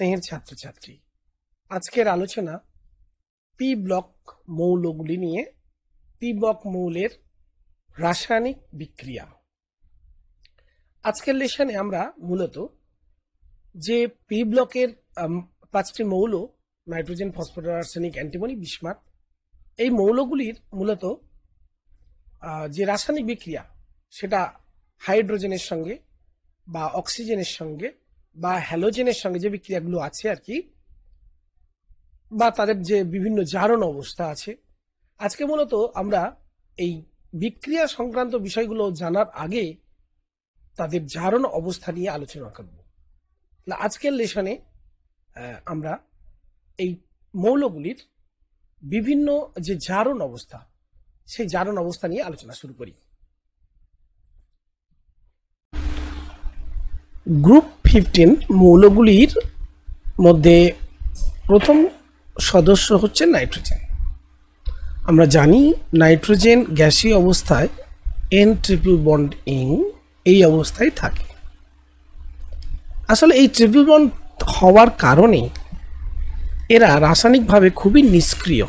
স্নেহের ছাত্রছাত্রী, আজকের আলোচনা পি ব্লক মৌলগুলি নিয়ে। পি ব্লক মৌলের রাসায়নিক বিক্রিয়া। আজকের লেসনে আমরা মূলত যে পি ব্লকের 5টি মৌল nitrogen, phosphorus, arsenic, antimony, bismuth, এই মৌলগুলির মূলত যে রাসায়নিক বিক্রিয়া সেটা হাইড্রোজেনের সঙ্গে বা অক্সিজেনের সঙ্গে বা হ্যালোজেনের সঙ্গে যে বিক্রিয়াগুলো আছে আর কি, বা তাদের যে বিভিন্ন জারণ অবস্থা আছে, আজকে মূলত আমরা এই বিক্রিয়া সংক্রান্ত বিষয়গুলো জানার আগে তাদের জারণ অবস্থা নিয়ে আলোচনা করব। আজকের লেসনে আমরা এই মৌলগুলির বিভিন্ন যে জারণ অবস্থা, সেই জারণ অবস্থা নিয়ে আলোচনা শুরু করি। গ্রুপ 15 মৌলগুলির মধ্যে প্রথম সদস্য হচ্ছে নাইট্রোজেন। আমরা জানি নাইট্রোজেন গ্যাসীয় অবস্থায় N ট্রিপল বন্ড ইং এই অবস্থায় থাকে। আসলে এই ট্রিপল বন্ড হওয়ার কারণে এরা রাসায়নিকভাবে খুবই নিষ্ক্রিয়।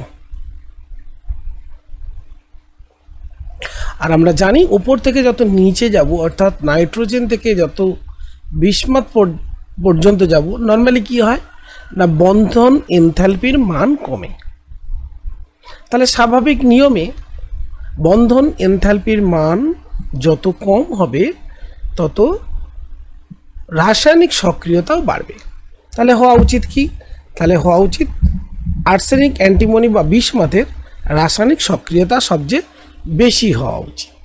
আর আমরা জানি উপর থেকে যত নিচে যাব, অর্থাৎ নাইট্রোজেন থেকে যত বিসমাথ পর্যন্ত যাব, নর্মালি কি হয় না, বন্ধন এনথালপির মান কমে। তাহলে স্বাভাবিক নিয়মে বন্ধন এনথালপির মান যত কম হবে তত রাসায়নিক সক্রিয়তাও বাড়বে। তাহলে হওয়া উচিত কি? তাহলে হওয়া উচিত আর্সেনিক, অ্যান্টিমনি বা বিসমাথের রাসায়নিক সক্রিয়তা সবচেয়ে বেশি হওয়া উচিত।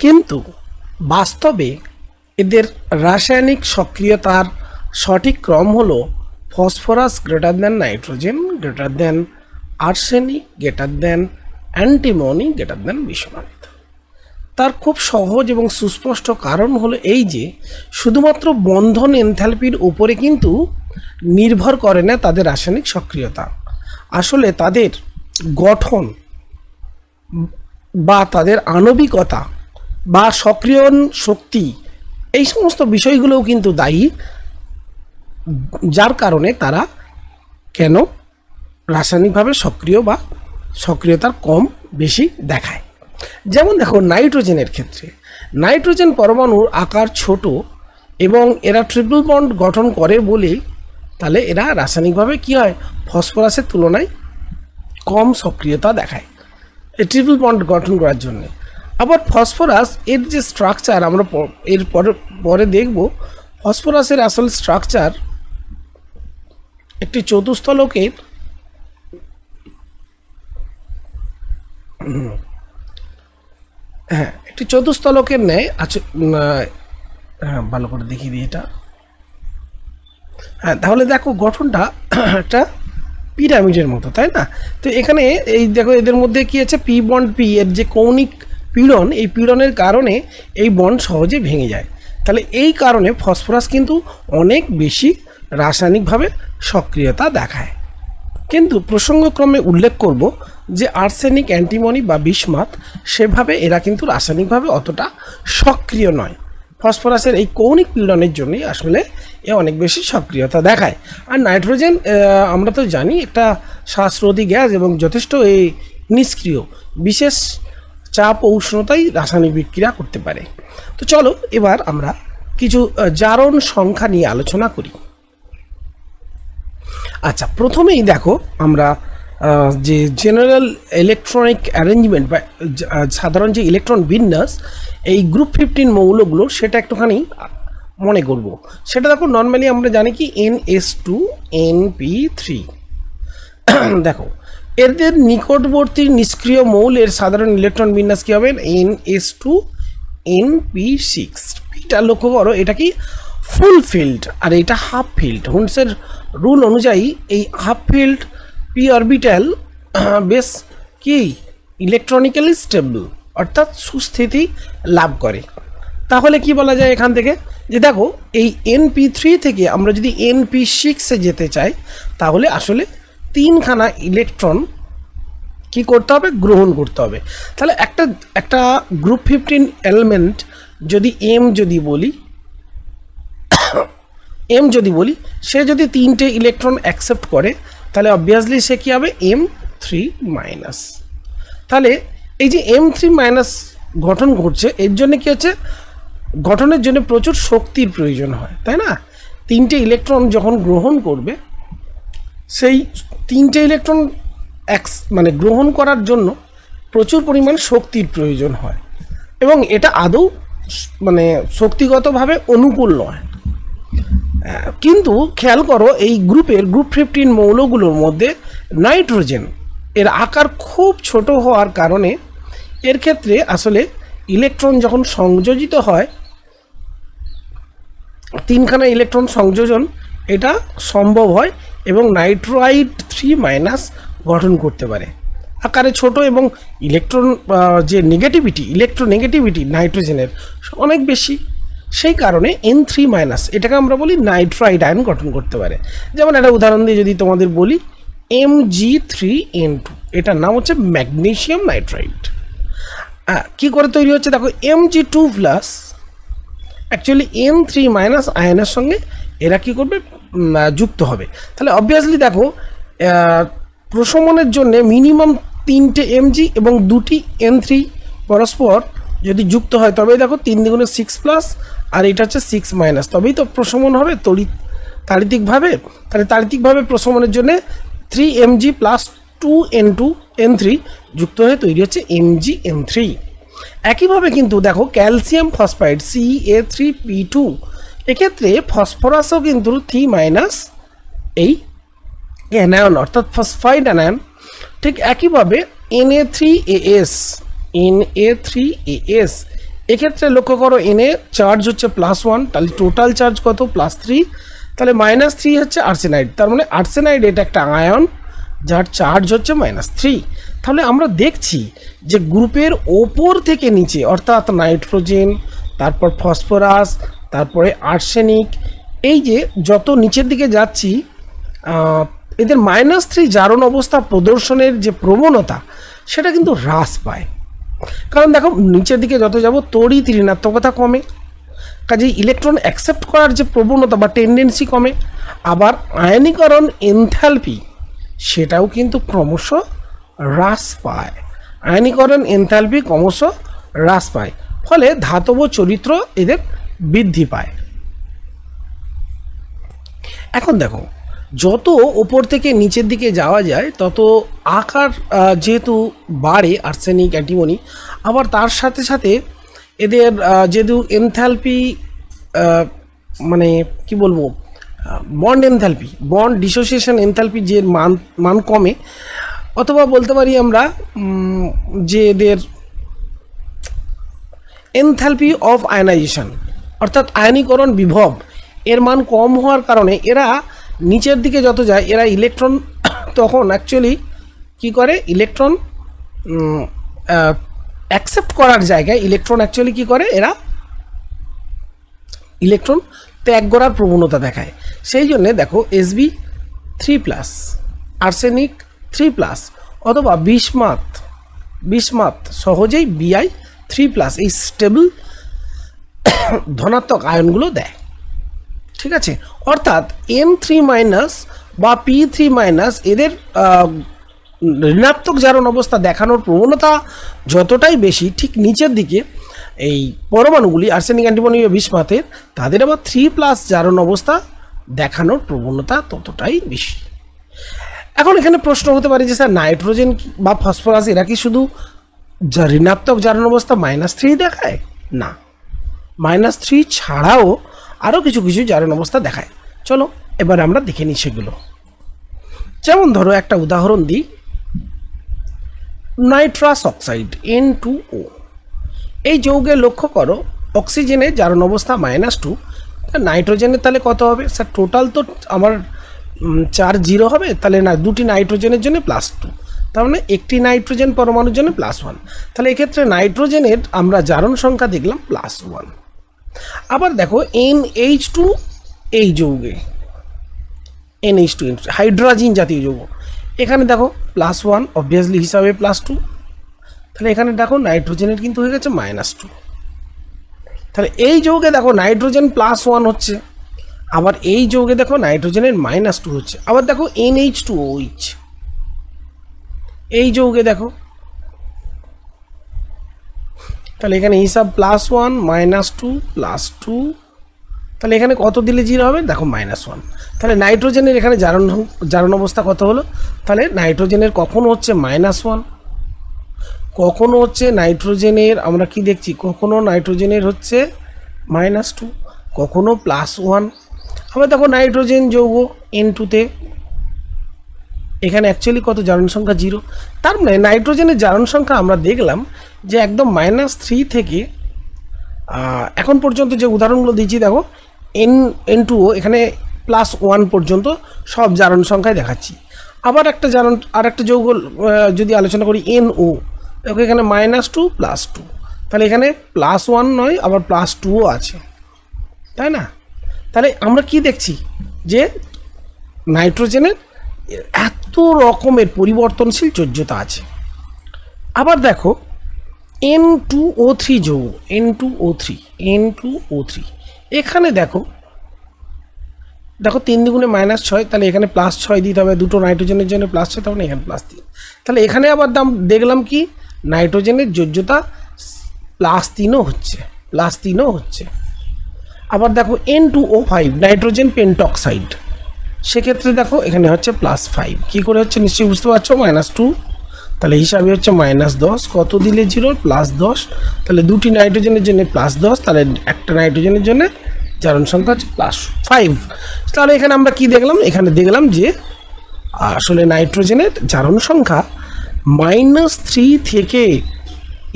কিন্তু বাস্তবে এদের রাসায়নিক সক্রিয়তার সঠিক ক্রম হলো phosphorus greater than nitrogen, greater than arsenic, greater than antimony, greater than bismuth. তার খুব সহজ এবং সুস্পষ্ট কারণ হলো এই যে শুধুমাত্র বন্ধন এনথালপির উপরে কিন্তু নির্ভর করে না তাদের রাসায়নিক সক্রিয়তা। আসলে তাদের গঠন বা তাদের আণবিকতা বা সক্রিয়ণ শক্তি, এই সমস্ত বিষয়গুলোও কিন্তু দায়ী, যার কারণে তারা কেন রাসায়নিকভাবে সক্রিয় বা সক্রিয়তার কম বেশি দেখায়। যেমন দেখো, নাইট্রোজেনের ক্ষেত্রে নাইট্রোজেন পরমাণুর আকার ছোট এবং এরা ট্রিপল বন্ড গঠন করে বলে তাহলে এরা রাসায়নিকভাবে কি হয়, ফসফরাসের তুলনায় কম সক্রিয়তা দেখায় এই ট্রিপল বন্ড গঠন করার জন্য। আবার ফসফরাস এর যে স্ট্রাকচার আমরা এর পরে দেখব, ফসফরাসের আসল স্ট্রাকচার একটি চতুস্থলকের একটি চতুস্থলকের ন্যায় আছে। ভালো করে দেখিয়ে দিই এটা। তাহলে দেখো গঠনটা একটা পিরামিডের মতো, তাই না? তো এখানে এই দেখো এদের মধ্যে কি আছে, পি বন্ড পি এর যে কৌণিক পীড়ন, এই পীড়নের কারণে এই বন্ড সহজে ভেঙে যায়। তাহলে এই কারণে ফসফরাস কিন্তু অনেক বেশি রাসায়নিকভাবে সক্রিয়তা দেখায়। কিন্তু প্রসঙ্গক্রমে উল্লেখ করব যে আর্সেনিক, অ্যান্টিমনি বা বিসমাথ সেভাবে এরা কিন্তু রাসায়নিকভাবে অতটা সক্রিয় নয়। ফসফরাসের এই কৌণিক পীড়নের জন্যই আসলে এ অনেক বেশি সক্রিয়তা দেখায়। আর নাইট্রোজেন আমরা তো জানি একটা শ্বাসরোধী গ্যাস এবং যথেষ্ট এই নিষ্ক্রিয়, বিশেষ চাপ ও উষ্ণতাই রাসায়নিক বিক্রিয়া করতে পারে। তো চলো এবার আমরা কিছু জারণ সংখ্যা নিয়ে আলোচনা করি। আচ্ছা, প্রথমেই দেখো আমরা যে জেনারেল ইলেকট্রনিক অ্যারেঞ্জমেন্ট বা সাধারণ যে ইলেকট্রন বিন্যাস এই গ্রুপ 15 মৌলগুলো, সেটা একটুখানি মনে করব। সেটা দেখো, নর্মালি আমরা জানি কি NS2 NP3। দেখো এদের নিকটবর্তী নিষ্ক্রিয় মৌলের সাধারণ ইলেকট্রন বিন্যাস কী হবে, NS2 NP6। এটা লক্ষ্য করো, এটা কি ফুল ফিল্ড আর এটা হাফ ফিল্ড। হুন্সের রুল অনুযায়ী এই হাফ ফিল্ড পি অরবিটাল বেশ কি ইলেকট্রনিক্যালি স্টেবল, অর্থাৎ সুস্থিতি লাভ করে। তাহলে কি বলা যায় এখান থেকে, যে দেখো এই NP3 থেকে আমরা যদি NP6-এ যেতে চাই, তাহলে আসলে 3খানা ইলেকট্রন কি করতে হবে, গ্রহণ করতে হবে। তাহলে একটা গ্রুপ 15 এলিমেন্ট যদি M যদি বলি, এম যদি বলি, সে যদি 3টে ইলেকট্রন অ্যাকসেপ্ট করে তাহলে অবভিয়াসলি সে কী হবে M3-। তাহলে এই যে M3- গঠন ঘটছে, এর জন্য কী হচ্ছে, গঠনের জন্য প্রচুর শক্তির প্রয়োজন হয়, তাই না? 3টে ইলেকট্রন যখন গ্রহণ করবে, সেই 3টে ইলেকট্রন মানে গ্রহণ করার জন্য প্রচুর পরিমাণ শক্তির প্রয়োজন হয়, এবং এটা আদৌ মানে শক্তিগতভাবে অনুকূল নয়। কিন্তু খেয়াল করো, এই গ্রুপ 15 মৌলগুলোর মধ্যে নাইট্রোজেন এর আকার খুব ছোট হওয়ার কারণে এর ক্ষেত্রে আসলে ইলেকট্রন যখন সংযোজিত হয়, 3খানা ইলেকট্রন সংযোজন এটা সম্ভব হয় এবং নাইট্রাইট 3- গঠন করতে পারে। আকারে ছোট এবং ইলেকট্রন যে ইলেকট্রোনেগেটিভিটি নাইট্রোজেনের অনেক বেশি, সেই কারণে N3- এটাকে আমরা বলি নাইট্রাইট আয়ন গঠন করতে পারে। যেমন একটা উদাহরণ দিয়ে যদি তোমাদের বলি, Mg3N2, এটার নাম হচ্ছে ম্যাগনেসিয়াম নাইট্রাইট। কী করে তৈরি হচ্ছে দেখো, Mg2+, অ্যাকচুয়ালি N3- আয়নের সঙ্গে এরা কী করবে, যুক্ত হবে। তাহলে অবভিয়াসলি দেখো, প্রশমনের জন্য মিনিমাম 3টে Mg এবং 2টি N3 পরস্পর যদি যুক্ত হয়, তবেই দেখো 3 × 6+, আর এটা হচ্ছে 6-, তবেই তো প্রশমন হবে তাড়িতিকভাবে। তাহলে তাড়িতিকভাবে প্রশমনের জন্য 3Mg + 2N2N3 যুক্ত হয়ে তৈরি হচ্ছে MgN3। একইভাবে কিন্তু দেখো, ক্যালসিয়াম ফসফাইড Ca3P2, এক্ষেত্রে ফসফরাসও কিন্তু 3- এই অ্যানায়ন, অর্থাৎ ফসফাইড অ্যানায়ন। ঠিক একইভাবে Na3As এক্ষেত্রে লক্ষ্য করো, Na চার্জ হচ্ছে +1, তাহলে টোটাল চার্জ কত, +3, তাহলে -3 হচ্ছে আর্সেনাইড। তার মানে আর্সেনাইড এটা একটা আয়ন যার চার্জ হচ্ছে -3। তাহলে আমরা দেখছি যে গ্রুপের ওপর থেকে নিচে, অর্থাৎ নাইট্রোজেন, তারপর ফসফরাস, তারপরে আর্সেনিক, এই যে যত নিচের দিকে যাচ্ছি, এদের -3 জারণ অবস্থা প্রদর্শনের যে প্রবণতা, সেটা কিন্তু হ্রাস পায়। কারণ দেখো, নিচের দিকে যত যাব তড়িৎ ঋণাত্মকতা কমে, কাজেই ইলেকট্রন অ্যাকসেপ্ট করার যে প্রবণতা বা টেন্ডেন্সি কমে। আবার আয়নীকরণ এনথ্যালপি সেটাও কিন্তু ক্রমশ হ্রাস পায়। আয়নীকরণ এনথ্যালপি ক্রমশ হ্রাস পায়, ফলে ধাতব চরিত্র এদের বৃদ্ধি পায়। এখন দেখো, যত ওপর থেকে নিচের দিকে যাওয়া যায় তত আকার যেহেতু বাড়ে আর্সেনিক অ্যান্টিমনি, আবার তার সাথে সাথে এদের যেহেতু এনথ্যালপি মানে কি বলবো, bond enthalpy, bond dissociation enthalpy যে মান কমে, অথবা বলতে পারি আমরা যে এদের এনথ্যালপি অফ আয়নাইজেশন, অর্থাৎ আয়নীকরণ বিভব, এর মান কম হওয়ার কারণে এরা নিচের দিকে যত যায়, এরা ইলেকট্রন তখন অ্যাকচুয়ালি কী করে, ইলেকট্রন অ্যাকসেপ্ট করার জায়গায় ইলেকট্রন অ্যাকচুয়ালি কী করে, এরা ইলেকট্রন ত্যাগ করার প্রবণতা দেখায়। সেই জন্যে দেখো, Sb3+, আর্সেনিক 3+, অথবা বিসমাত সহজেই Bi3+, এই স্টেবল ধনাত্মক আয়নগুলো দেয়। ঠিক আছে, অর্থাৎ N3- বা P3- এদের ঋণাত্মক জারণ অবস্থা দেখানোর প্রবণতা যতটাই বেশি, ঠিক নিচের দিকে এই পরমাণুগুলি আর্সেনিক অ্যান্টিমনি বা বিসমাতের, তাদের আবার 3+ জারণ অবস্থা দেখানোর প্রবণতা ততটাই বেশি। এখন এখানে প্রশ্ন হতে পারে যে স্যার, নাইট্রোজেন বা ফসফরাস এরা কি শুধু ঋণাত্মক জারণ অবস্থা -3 দেখায়? না, -3 ছাড়াও আরও কিছু কিছু জারণ অবস্থা দেখায়। চলো এবার আমরা দেখে নিই সেগুলো। যেমন ধরো, একটা উদাহরণ দিই, নাইট্রাস অক্সাইড N2O, এই যৌগে লক্ষ্য করো, অক্সিজেনের জারণ অবস্থা -2, নাইট্রোজেনের তাহলে কত হবে স্যার? টোটাল তো আমার চার্জ 0 হবে, তাহলে না, দুটি নাইট্রোজেনের জন্য +2, তার মানে একটি নাইট্রোজেন পরমাণুর জন্য +1, তাহলে এক্ষেত্রে নাইট্রোজেনের আমরা জারণ সংখ্যা দেখলাম +1। আবার দেখো, NH2, এই যৌগে NH2 হাইড্রোজেন জাতীয় যৌগ, এখানে দেখো +1 অবভিয়াসলি হিসাবে +2, তাহলে এখানে দেখো নাইট্রোজেনের কিন্তু হয়ে গেছে -2। তাহলে এই যৌগে দেখো নাইট্রোজেন +1 হচ্ছে, আবার এই যৌগে দেখো নাইট্রোজেনের -2 হচ্ছে। আবার দেখো NH2OH, এই যৌগে দেখো, তাহলে এখানে হিসাব +1 -2 +2, তাহলে এখানে কত দিলে 0 হবে দেখো -1। তাহলে নাইট্রোজেনের এখানে জারণ অবস্থা কত হলো? তাহলে নাইট্রোজেনের কখনো হচ্ছে -1, কখনো হচ্ছে নাইট্রোজেনের আমরা কি দেখছি, কখনো নাইট্রোজেনের হচ্ছে -2, কখনো +1। আবার দেখো নাইট্রোজেন যৌগ N2-তে এখানে অ্যাকচুয়ালি কত জারণ সংখ্যা 0। তার মানে নাইট্রোজেনের জারণ সংখ্যা আমরা দেখলাম যে একদম -3 থেকে এখন পর্যন্ত যে উদাহরণগুলো দিচ্ছি দেখো N2O এখানে +1 পর্যন্ত সব জারণ সংখ্যায় দেখাচ্ছি। আবার একটা যৌগ যদি আলোচনা করি NO, দেখো এখানে -2 +2, তাহলে এখানে +1 নয় আবার +2ও আছে, তাই না? তাহলে আমরা কি দেখছি যে নাইট্রোজেনের এত রকমের পরিবর্তনশীল যোজ্যতা আছে। আবার দেখো N2O3 যৌগ, N2O3 এখানে দেখো 3 দুগুণে -6, তাহলে এখানে +6 দিতে হবে, দুটো নাইট্রোজেনের জন্য +6, তাহলে এখানে +3। তাহলে এখানে আবার দেখলাম কি নাইট্রোজেনের যোজ্যতা +3ও হচ্ছে। আবার দেখো N2O5 নাইট্রোজেন পেন্টক্সাইড, সেক্ষেত্রে দেখো এখানে হচ্ছে +5। কী করে হচ্ছে নিশ্চয়ই বুঝতে পারছো, -2, তাহলে হিসাবে হচ্ছে -10, কত দিলে 0 +10, তাহলে দুটি নাইট্রোজেনের জন্য +10, তাহলে একটা নাইট্রোজেনের জন্য জারণ সংখ্যা হচ্ছে +5। তাহলে এখানে আমরা কি দেখলাম, এখানে দেখলাম যে আসলে নাইট্রোজেনের জারণ সংখ্যা -3 থেকে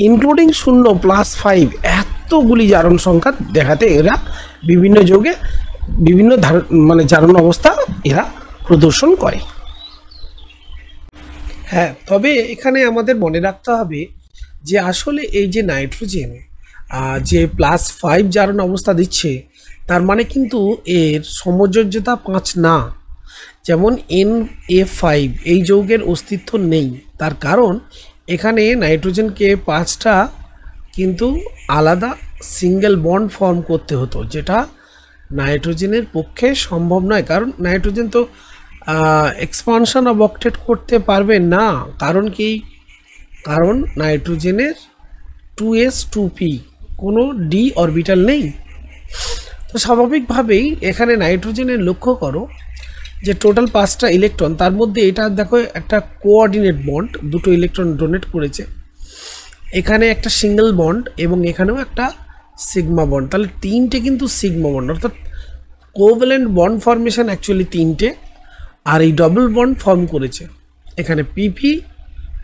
ইনক্লুডিং 0 +5 এতগুলি জারণ সংখ্যা দেখাতে এরা বিভিন্ন যৌগে বিভিন্ন মানে জারণ অবস্থা এরা প্রদর্শন করে। হ্যাঁ, তবে এখানে আমাদের মনে রাখতে হবে যে আসলে এই যে নাইট্রোজেন যে +5 জারণ অবস্থা দিচ্ছে, তার মানে কিন্তু এর সমযোজ্যতা 5 না। যেমন Na5 এই যৌগের অস্তিত্ব নেই, তার কারণ এখানে নাইট্রোজেনকে 5টা কিন্তু আলাদা সিঙ্গেল বন্ড ফর্ম করতে হতো, যেটা নাইট্রোজেনের পক্ষে সম্ভব নয়। কারণ নাইট্রোজেন তো এক্সপানশন অফ অক্টেট করতে পারবে না। কারণ নাইট্রোজেনের 2s2p কোনো ডি অরবিটাল নেই। তো স্বাভাবিকভাবেই এখানে নাইট্রোজেনের লক্ষ্য করো যে টোটাল 5টা ইলেকট্রন, তার মধ্যে এটা দেখো একটা কোঅর্ডিনেট বন্ড, দুটো ইলেকট্রন ডোনেট করেছে, এখানে একটা সিঙ্গেল বন্ড এবং এখানেও একটা সিগমা বন্ড, তাহলে 3টে কিন্তু সিগমা বন্ড, অর্থাৎ কোভ্যালেন্ট বন্ড ফর্মেশন অ্যাকচুয়ালি 3টে, আর এই ডবল বন্ড ফর্ম করেছে, এখানে পিপি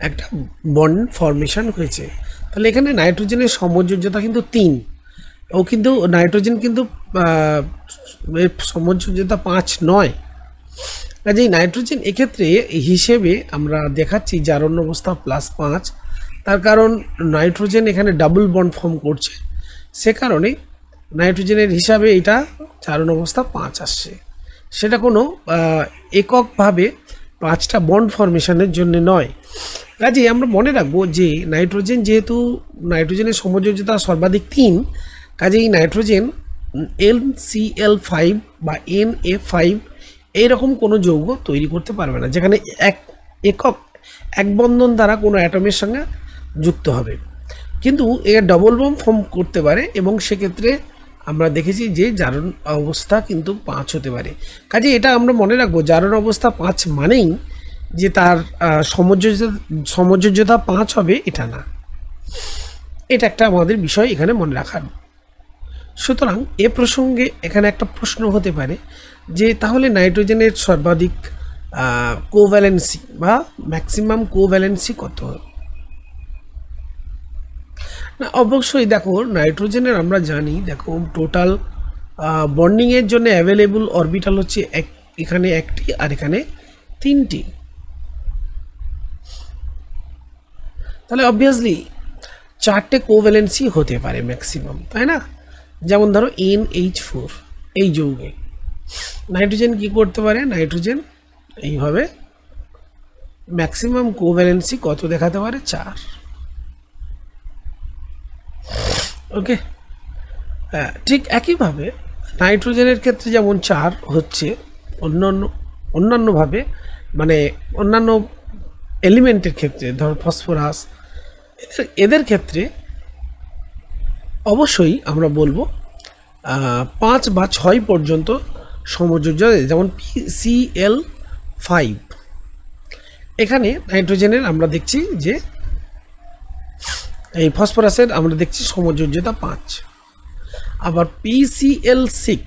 একটা বন্ড ফর্মেশন হয়েছে। তাহলে এখানে নাইট্রোজেনের সমযোজ্যতা কিন্তু 3, ও কিন্তু নাইট্রোজেন কিন্তু সমযোজ্যতা 5 নয়। কাজেই নাইট্রোজেন এক্ষেত্রে হিসেবে আমরা দেখাচ্ছি জারণ অবস্থা +5, তার কারণ নাইট্রোজেন এখানে ডাবল বন্ড ফর্ম করছে, সে কারণে নাইট্রোজেনের হিসাবে এটা জারণ অবস্থা 5 আসছে। সেটা কোনো এককভাবে 5টা বন্ড ফর্মেশনের জন্য নয়। কাজেই আমরা মনে রাখবো যে নাইট্রোজেন যেহেতু নাইট্রোজেনের সমযোজ্যতা সর্বাধিক 3, কাজেই নাইট্রোজেন NCl5 বা Na5 এইরকম কোনো যৌগ তৈরি করতে পারবে না, যেখানে এক বন্ধন দ্বারা কোনো অ্যাটমের সঙ্গে যুক্ত হবে, কিন্তু এর ডবল বন্ড ফর্ম করতে পারে, এবং সেক্ষেত্রে আমরা দেখেছি যে জারণ অবস্থা কিন্তু 5 হতে পারে। কাজে এটা আমরা মনে রাখবো, জারণ অবস্থা 5 মানেই যে তার সমযোজ্যতা 5 হবে এটা না। এটা একটা আমাদের বিষয় এখানে মনে রাখার। সুতরাং এ প্রসঙ্গে এখানে একটা প্রশ্ন হতে পারে যে তাহলে নাইট্রোজেনের সর্বাধিক কোভ্যালেন্সি বা ম্যাক্সিমাম কোভ্যালেন্সি কত? না, অবশ্যই দেখো নাইট্রোজেনের আমরা জানি, দেখো টোটাল বন্ডিংয়ের জন্য অ্যাভেলেবল অরবিটাল হচ্ছে এখানে 1টি আর এখানে 3টি। তাহলে অবভিয়াসলি 4টে কোভ্যালেন্সি হতে পারে ম্যাক্সিমাম, তাই না? যেমন ধরো NH4 এই যৌগে নাইট্রোজেন কি করতে পারে, নাইট্রোজেন এইভাবে ম্যাক্সিমাম কোভ্যালেন্সি কত দেখাতে পারে, 4। ওকে, হ্যাঁ, ঠিক একইভাবে নাইট্রোজেনের ক্ষেত্রে যেমন 4 হচ্ছে, অন্যান্যভাবে মানে অন্যান্য এলিমেন্টের ক্ষেত্রে ধর ফসফরাস, এদের ক্ষেত্রে অবশ্যই আমরা বলবো 5 বা 6 পর্যন্ত সমযোজ্য, যেমন PCl5। এখানে নাইট্রোজেনের আমরা দেখছি যে এই ফসফরাসের আমরা দেখছি সমযোজ্যতা 5। আবার PCl6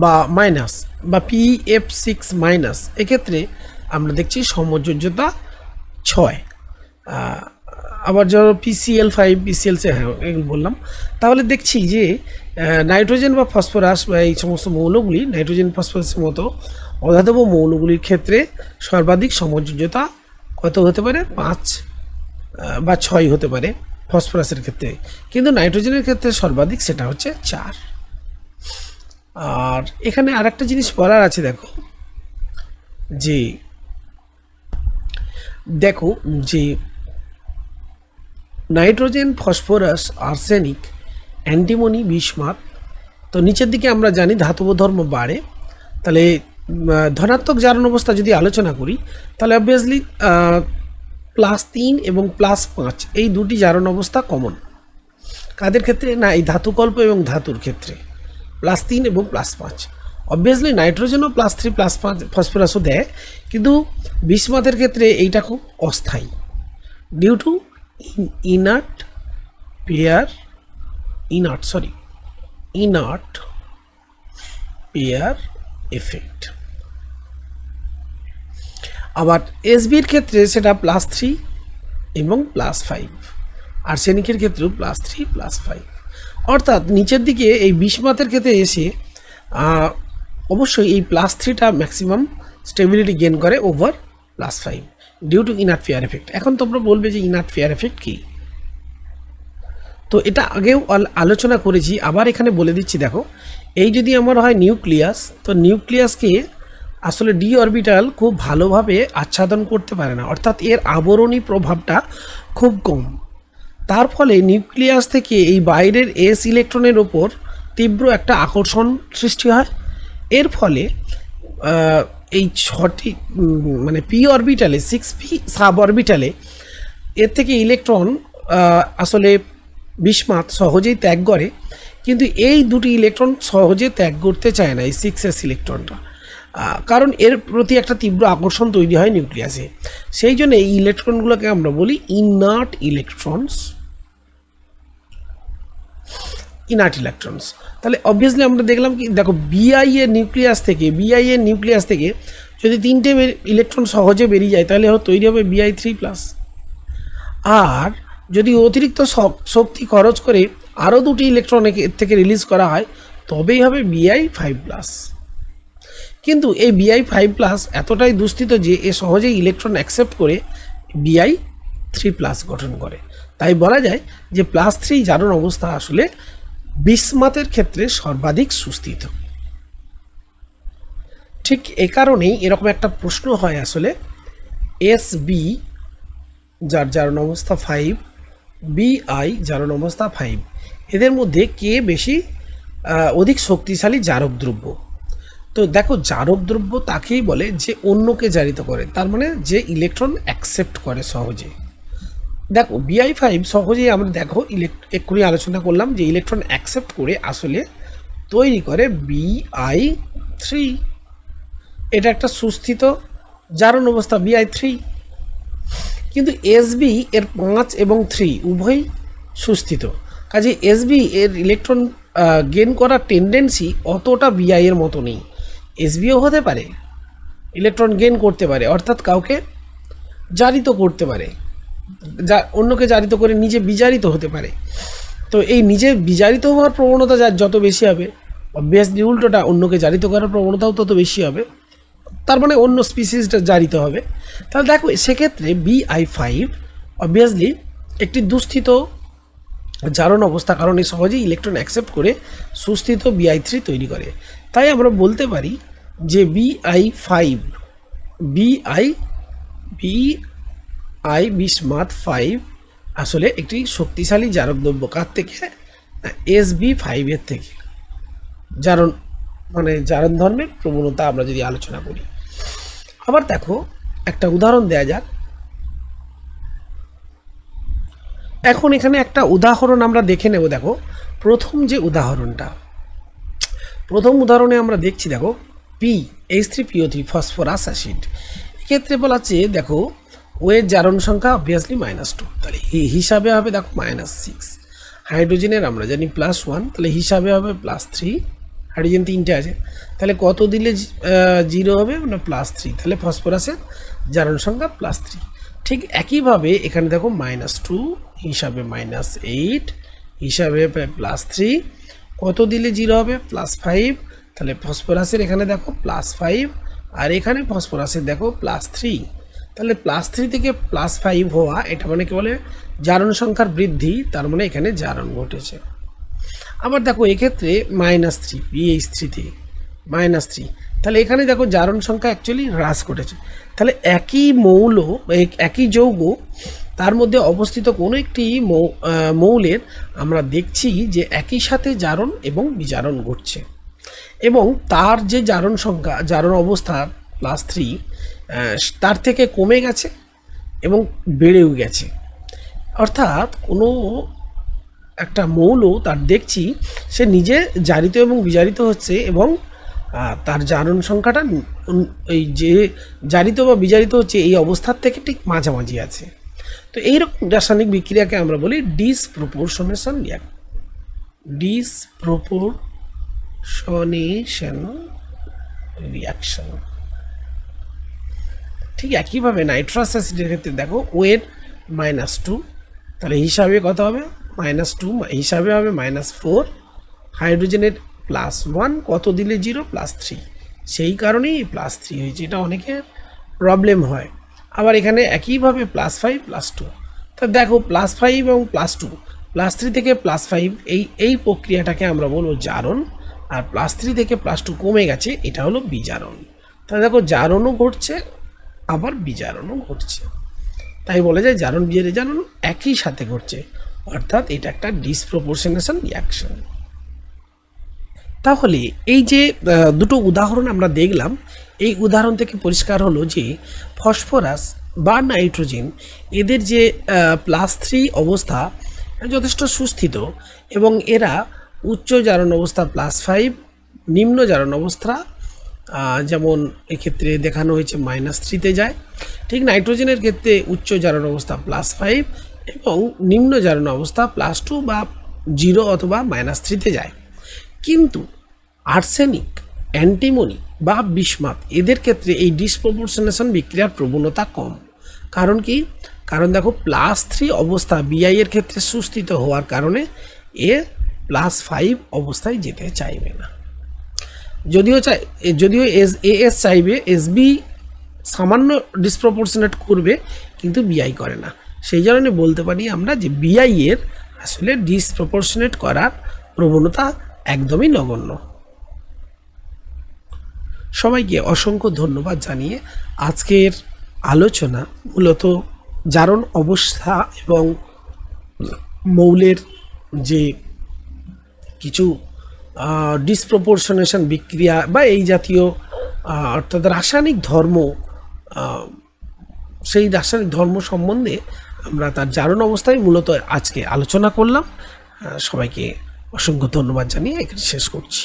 বা মাইনাস বা PF6 মাইনাস, এক্ষেত্রে আমরা দেখছি সমযোজ্যতা 6। আবার ধরো PCl5 PCl6, হ্যাঁ এগুলো বললাম। তাহলে দেখছি যে নাইট্রোজেন বা ফসফরাস বা এই সমস্ত মৌলগুলি নাইট্রোজেন ফসফরাসের মতো অধাতব মৌলগুলির ক্ষেত্রে সর্বাধিক সমযোজ্যতা কত হতে পারে? 5 বা 6 হতে পারে ফসফরাসের ক্ষেত্রে, কিন্তু নাইট্রোজেনের ক্ষেত্রে সর্বাধিক সেটা হচ্ছে 4। আর এখানে আরেকটা জিনিস বলার আছে, দেখো যে nitrogen, phosphorus, arsenic, antimony, bismuth, তো নিচের দিকে আমরা জানি ধাতব ধর্ম বাড়ে। তাহলে ধনাত্মক জারণ অবস্থা যদি আলোচনা করি, তাহলে অবভিয়াসলি +3 এবং +5 এই দুটি জারণ অবস্থা কমন। কাদের ক্ষেত্রে? না, এই ধাতুকল্প এবং ধাতুর ক্ষেত্রে +3 এবং +5। অবভিয়াসলি নাইট্রোজেনও +3 +5, ফসফরাসও দেয়, কিন্তু বিসমাথের ক্ষেত্রে এইটা খুব অস্থায়ী due to inert pair effect. আবার এসবির ক্ষেত্রে সেটা +3 এবং +5, আর্সেনিকের ক্ষেত্রেও +3 +5। অর্থাৎ নিচের দিকে এই বিসমাথের ক্ষেত্রে এসে অবশ্যই এই +3টা ম্যাক্সিমাম স্টেবিলিটি গেন করে over +5 due to inert pair effect. এখন তোমরা বলবে যে ইনার্ট পেয়ার এফেক্ট কী? তো এটা আগেও আলোচনা করেছি, আবার এখানে বলে দিচ্ছি। দেখো, এই যদি আমার হয় নিউক্লিয়াস, তো নিউক্লিয়াসকে আসলে ডি অরবিটাল খুব ভালোভাবে আচ্ছাদন করতে পারে না, অর্থাৎ এর আবরণী প্রভাবটা খুব কম। তার ফলে নিউক্লিয়াস থেকে এই বাইরের এস ইলেকট্রনের ওপর তীব্র একটা আকর্ষণ সৃষ্টি হয়। এর ফলে এই 6টি মানে পি অরবিটালে 6p সাব অরবিটালে এর থেকে ইলেকট্রন আসলে বিসমাথ সহজেই ত্যাগ করে, কিন্তু এই দুটি ইলেকট্রন সহজে ত্যাগ করতে চায় না, এই 6s ইলেকট্রনটা, কারণ এর প্রতি একটা তীব্র আকর্ষণ তৈরি হয় নিউক্লিয়াসে। সেই জন্য এই ইলেকট্রনগুলোকে আমরা বলি ইনার্ট ইলেকট্রনস। তাহলে অবভিয়াসলি আমরা দেখলাম কি, দেখো বিআই এর নিউক্লিয়াস থেকে যদি 3টে ইলেকট্রন সহজে বেরিয়ে যায়, তাহলে তৈরি হবে Bi3+। আর যদি অতিরিক্ত শক্তি খরচ করে আরও 2টি ইলেকট্রন এর থেকে রিলিজ করা হয়, তবেই হবে Bi5+। কিন্তু এই Bi5+ এতটাই দুস্থিত যে এ সহজেই ইলেকট্রন অ্যাকসেপ্ট করে Bi3+ গঠন করে। তাই বলা যায় যে +3 জারণ অবস্থা আসলে বিসমাথের ক্ষেত্রে সর্বাধিক সুস্থিত। ঠিক এ কারণেই এরকম একটা প্রশ্ন হয় আসলে, SB যার জারণ অবস্থা 5, BI জারণ অবস্থা 5, এদের মধ্যে কে বেশি অধিক শক্তিশালী জারক দ্রব্য? তো দেখো, জারক দ্রব্য তাকেই বলে যে অন্যকে জারিত করে, তার মানে যে ইলেকট্রন অ্যাকসেপ্ট করে সহজে। দেখো Bi5 সহজেই আমরা এক্ষুনি আলোচনা করলাম যে ইলেকট্রন অ্যাকসেপ্ট করে আসলে তৈরি করে Bi3। এটা একটা সুস্থিত জারণ অবস্থা Bi3। কিন্তু SB এর 5 এবং 3 উভয়ই সুস্থিত, কাজে SB এর ইলেকট্রন গেন করার টেন্ডেন্সি অতটা Bi এর মতো নেই। SBও হতে পারে, ইলেকট্রন গেন করতে পারে, অর্থাৎ কাউকে জারিত করতে পারে, যা অন্যকে জারিত করে নিজে বিজারিত হতে পারে। তো এই নিজে বিজারিত হওয়ার প্রবণতা যার যত বেশি হবে, অবভিয়াসলি উল্টোটা অন্যকে জারিত করার প্রবণতাও তত বেশি হবে, তার মানে অন্য স্পিসিসটা জারিত হবে। তাহলে দেখো সেক্ষেত্রে Bi5 অবভিয়াসলি একটি দুস্থিত জারণ অবস্থা, কারণ এই সহজেই ইলেকট্রন অ্যাকসেপ্ট করে সুস্থিত Bi3 তৈরি করে। তাই আমরা বলতে পারি যে Bi5 বিসমাথ 5 আসলে একটি শক্তিশালী জারক দ্রব্য। কার থেকে? Sb5 এর থেকে জারণ মানে জারণ ধর্মের প্রবণতা আমরা যদি আলোচনা করি। আবার দেখো একটা উদাহরণ দেয়া যাক। এখন এখানে একটা উদাহরণ আমরা দেখে নেব। দেখো প্রথম যে উদাহরণটা, প্রথম উদাহরণে আমরা দেখছি দেখো H3PO3 ফসফরাস অ্যাসিড। এক্ষেত্রে বলা আছে দেখো ওয়ের জারণ সংখ্যা অবভিয়াসলি -2, তাহলে হিসাবে হবে দেখো -6। হাইড্রোজেনের আমরা জানি +1, তাহলে হিসাবে হবে +3। হাইড্রোজেন 3টে আছে, তাহলে কত দিলে 0 হবে না +3, তাহলে ফসফরাসের জারণ সংখ্যা +3। ঠিক একইভাবে এখানে দেখো -2 হিসাবে -8 হিসাবে +3, কত দিলে 0 হবে +5, তাহলে ফসফরাসের এখানে দেখো +5 আর এখানে ফসফরাসের দেখো +3, তাহলে +3 থেকে +5 হওয়া এটা মানে কি বলে জারণ সংখ্যার বৃদ্ধি, তার মানে এখানে জারণ ঘটেছে। আবার দেখো এক্ষেত্রে -3 PH3 থেকে -3, তাহলে এখানে দেখো জারণ সংখ্যা অ্যাকচুয়ালি হ্রাস ঘটেছে। তাহলে একই মৌল একই যৌগ তার মধ্যে অবস্থিত কোনো একটি মৌলের আমরা দেখছি যে একই সাথে জারণ এবং বিজারণ ঘটছে, এবং তার যে জারণ সংখ্যা জারণ অবস্থা +3 তার থেকে কমে গেছে এবং বেড়েও গেছে। অর্থাৎ কোনো একটা মৌল তার দেখছি সে নিজে জারিত এবং বিজারিত হচ্ছে, এবং তার জারণ সংখ্যাটা এই যে জারিত বা বিজারিত হচ্ছে এই অবস্থার থেকে ঠিক মাঝামাঝি আছে। তো এইরকম রাসায়নিক বিক্রিয়াকে আমরা বলি ডিসপ্রপোর্শনেশন রিয়াকশন। ঠিক একইভাবে নাইট্রাস অ্যাসিডের ক্ষেত্রে দেখো ওয়ের -2, তাহলে হিসাবে কত হবে -2 হিসাবে হবে -4। হাইড্রোজেনের +1, কত দিলে 0 +3, সেই কারণেই +3 হয়েছে, এটা অনেকের প্রবলেম হয়। আবার এখানে একইভাবে +5 +2, তা দেখো +5 এবং +2 +3 থেকে +5 এই প্রক্রিয়াটাকে আমরা বলবো জারণ, আর +3 থেকে +2 কমে গেছে এটা হলো বিজারণ। তাহলে দেখো জারণও ঘটছে আবার বিজারণও ঘটছে, তাই বলা যায় জারণ বিজারণ একই সাথে ঘটছে, অর্থাৎ এটা একটা ডিসপ্রপোর্শনেশন রিয়াকশন। তাহলে এই যে দুটো উদাহরণ আমরা দেখলাম, এই উদাহরণ থেকে পরিষ্কার হলো যে ফসফরাস বা নাইট্রোজেন এদের যে +3 অবস্থা যথেষ্ট সুস্থিত, এবং এরা উচ্চ জারণ অবস্থা +5, নিম্ন জারণ অবস্থা যেমন এক্ষেত্রে দেখানো হয়েছে -3-তে যায়। ঠিক নাইট্রোজেনের ক্ষেত্রে উচ্চ জারণ অবস্থা +5 এবং নিম্ন জারণ অবস্থা +2 বা 0 অথবা -3-তে যায়। কিন্তু আর্সেনিক, অ্যান্টিমনি বা বিসমাথ এদের ক্ষেত্রে এই ডিসপ্রপোর্শনেশন বিক্রিয়ার প্রবণতা কম। কারণ কি? কারণ দেখো +3 অবস্থা বিআই এর ক্ষেত্রে সুস্থিত হওয়ার কারণে এ +5 অবস্থায় যেতে চাইবে না। যদিও এস চাইবে, এসবি সামান্য ডিসপ্রপোর্শনেট করবে কিন্তু বিআই করে না। সেই কারণে বলতে পারি আমরা যে বিআই এর আসলে ডিসপ্রপোর্শনেট করার প্রবণতা একদমই নগণ্য। সবাইকে অসংখ্য ধন্যবাদ জানিয়ে আজকের আলোচনা মূলত জারণ অবস্থা এবং মৌলের যে কিছু ডিসপ্রপোর্শনেশন বিক্রিয়া বা এই জাতীয় অর্থাৎ রাসায়নিক ধর্ম, সেই রাসায়নিক ধর্ম সম্বন্ধে আমরা তার জারণ অবস্থায় মূলত আজকে আলোচনা করলাম। সবাইকে অসংখ্য ধন্যবাদ জানিয়ে এখানে শেষ করছি।